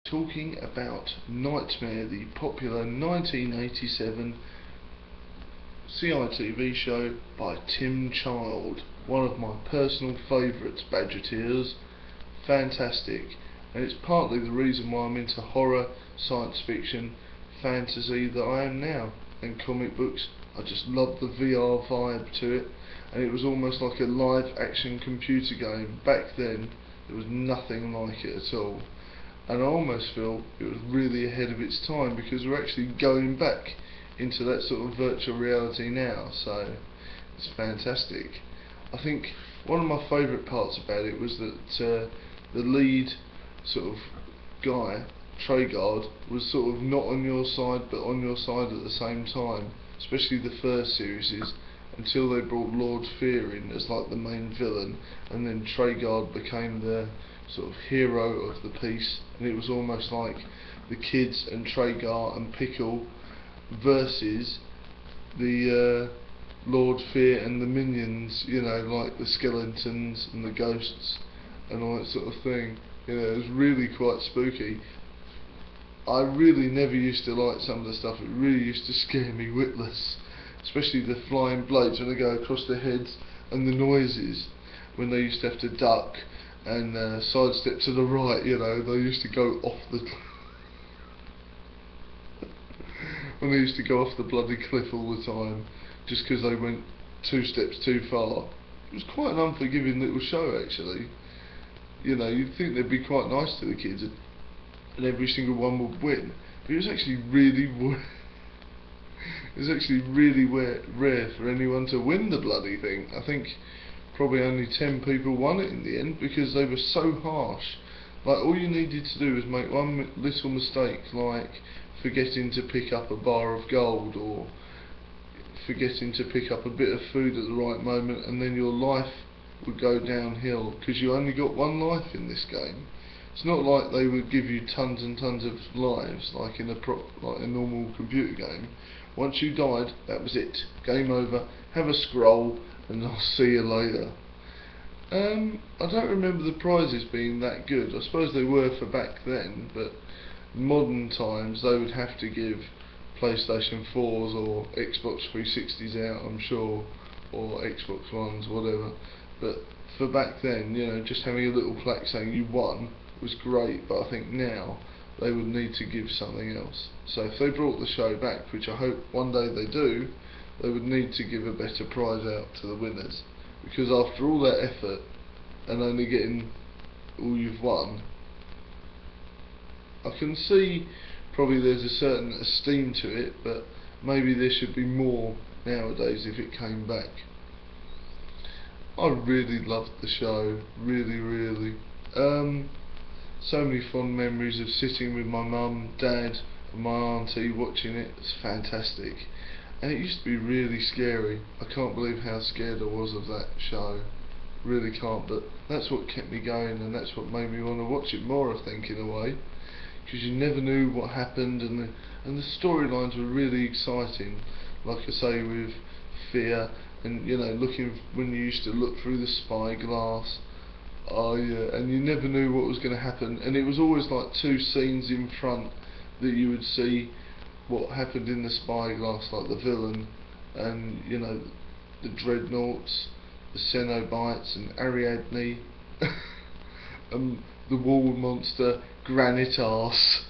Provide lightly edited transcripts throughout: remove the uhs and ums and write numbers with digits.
talking about Knightmare, the popular 1987 CITV show by Tim Child, one of my personal favourites, badgerteers. Fantastic, and it's partly the reason why I'm into horror, science fiction, fantasy that I am now, and comic books. I just love the VR vibe to it, and it was almost like a live action computer game. Back then there was nothing like it at all, and I almost feel it was really ahead of its time, because we're actually going back into that sort of virtual reality now, so it's fantastic. I think one of my favourite parts about it was that the lead sort of guy, Treguard, was sort of not on your side but on your side at the same time, especially the first series, until they brought Lord Fear in as like the main villain, and then Treguard became the sort of hero of the piece, and it was almost like the kids and Treguard and Pickle versus the Lord Fear and the minions, you know, like the skeletons and the ghosts and all that sort of thing. You know, it was really quite spooky. I really never used to like some of the stuff. It really used to scare me witless, especially the flying blades when they go across their heads, and the noises when they used to have to duck and sidestep to the right. You know, they used to go off the when they used to go off the bloody cliff all the time, just because they went 2 steps too far. It was quite an unforgiving little show, actually. You know, you'd think they'd be quite nice to the kids, and every single one would win. But it was actually really rare for anyone to win the bloody thing. I think probably only 10 people won it in the end, because they were so harsh. Like, all you needed to do was make one little mistake, like forgetting to pick up a bar of gold, or forgetting to pick up a bit of food at the right moment, and then your life would go downhill, because you only got one life in this game. It's not like they would give you tons and tons of lives like in a normal computer game. Once you died, that was it. Game over. Have a scroll, and I'll see you later. I don't remember the prizes being that good. I suppose they were for back then, but modern times they would have to give PlayStation 4s or Xbox 360s out, I'm sure, or Xbox Ones, whatever. But for back then, you know, just having a little plaque saying you won was great. But I think now they would need to give something else. So if they brought the show back, which I hope one day they do, they would need to give a better prize out to the winners, because after all that effort and only getting all you've won, I can see probably there's a certain esteem to it, but maybe there should be more nowadays if it came back. I really loved the show, really. So many fond memories of sitting with my mum, dad and my aunty watching it. It's fantastic, and it used to be really scary. I can't believe how scared I was of that show, really can't, but that's what kept me going, and that's what made me want to watch it more, I think, in a way, because you never knew what happened, and the storylines were really exciting, like I say, with Fear, and you know, looking when you used to look through the spyglass. Oh yeah, and you never knew what was going to happen, and it was always like 2 scenes in front that you would see what happened in the spyglass, like the villain, and you know, the dreadnoughts, the Cenobites and Ariadne, and the wall monster Granite Arse.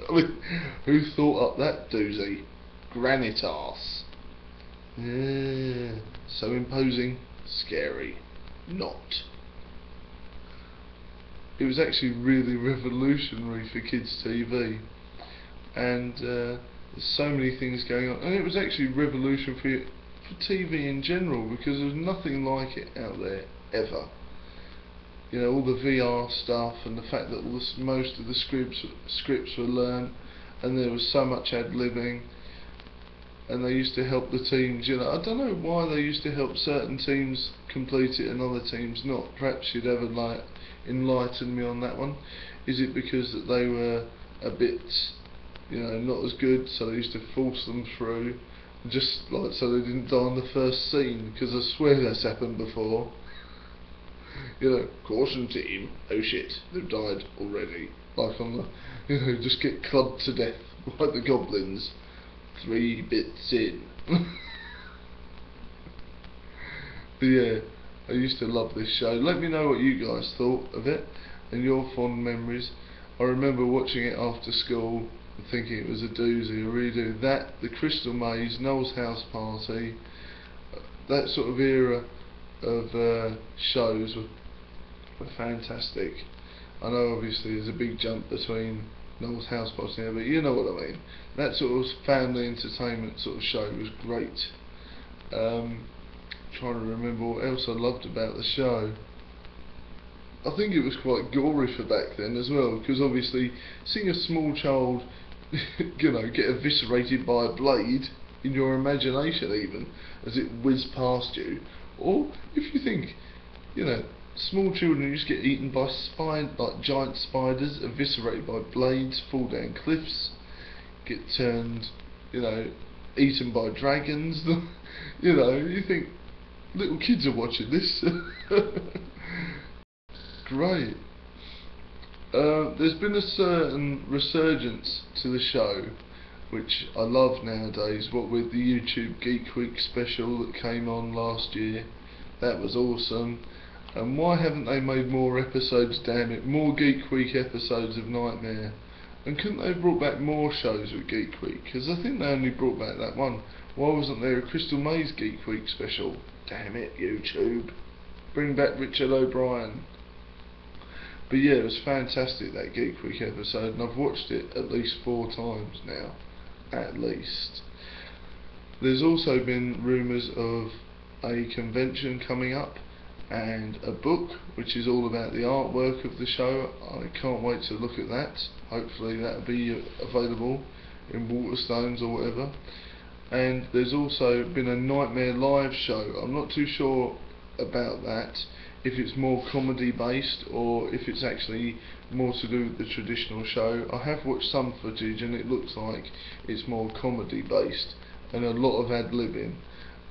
I mean, who thought up that doozy? Granite Arse. Yeah, so imposing, scary, not. It was actually really revolutionary for kids TV, and there's so many things going on, and it was actually revolutionary for TV in general, because there was nothing like it out there ever. You know, all the VR stuff, and the fact that most of the scripts were learned, and there was so much ad-libbing, and they used to help the teams. You know, I don't know why they used to help certain teams complete it and other teams not. Perhaps you'd ever like enlighten me on that one. Is it because that they were a bit, you know, not as good, so they used to force them through, just like so they didn't die on the first scene? Because I swear that's happened before. You know, caution team, oh shit, they've died already. like on the, just get clubbed to death by the goblins. 3 bits in. But yeah, I used to love this show. Let me know what you guys thought of it and your fond memories. I remember watching it after school and thinking it was a doozy. I really do. That, the Crystal Maze, Noel's House Party, that sort of era of shows were fantastic. I know obviously there's a big jump between Noel's House Party now, but you know what I mean. That sort of family entertainment sort of show was great. Trying to remember what else I loved about the show. I think it was quite gory for back then as well, because obviously seeing a small child get eviscerated by a blade in your imagination even as it whizzed past you, or if you think, small children just get eaten by like giant spiders, eviscerated by blades, fall down cliffs, get turned, eaten by dragons. You think little kids are watching this. Great. There's been a certain resurgence to the show, which I love nowadays. What with the YouTube Geek Week special that came on last year, that was awesome. And why haven't they made more episodes, damn it, more Geek Week episodes of Knightmare? And couldn't they have brought back more shows with Geek Week? Because I think they only brought back that one. Why wasn't there a Crystal Maze Geek Week special? Damn it, YouTube. Bring back Richard O'Brien. But yeah, it was fantastic, that Geek Week episode, and I've watched it at least 4 times now. At least. There's also been rumours of a convention coming up and a book which is all about the artwork of the show. I can't wait to look at that. Hopefully that'll be available in Waterstones or whatever. And there's also been a Knightmare live show. I'm not too sure about that, if it's more comedy based or if it's actually more to do with the traditional show. I have watched some footage and it looks like it's more comedy based and a lot of ad-libbing,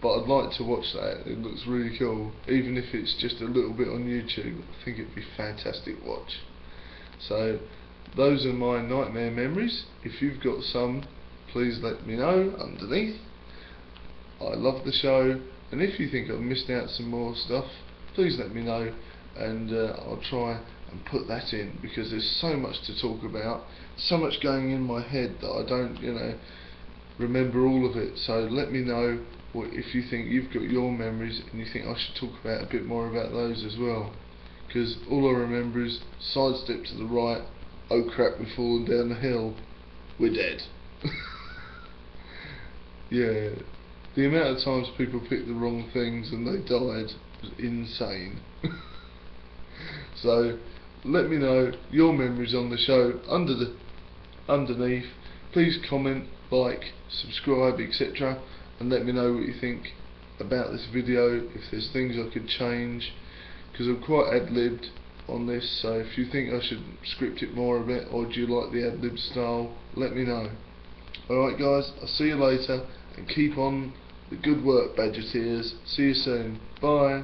but I'd like to watch that. It looks really cool, even if it's just a little bit on YouTube. I think it'd be fantastic watch. So those are my Knightmare memories. If you've got some, please let me know underneath. I love the show, and if you think I've missed out some more stuff, please let me know, and I'll try and put that in, because there's so much to talk about, so much going in my head that I don't remember all of it. So let me know if you think you've got your memories and you think I should talk about a bit more about those as well, because all I remember is sidestep to the right, oh crap, we've fallen down the hill, we're dead. Yeah, the amount of times people picked the wrong things and they died was insane. So let me know your memories on the show underneath. Please comment, like, subscribe, etc., and let me know what you think about this video, if there's things I could change, because I'm quite ad-libbed on this. So if you think I should script it more a bit, or do you like the ad-lib style, let me know. Alright guys, I'll see you later, and keep on the good work, badgerteers. See you soon. Bye.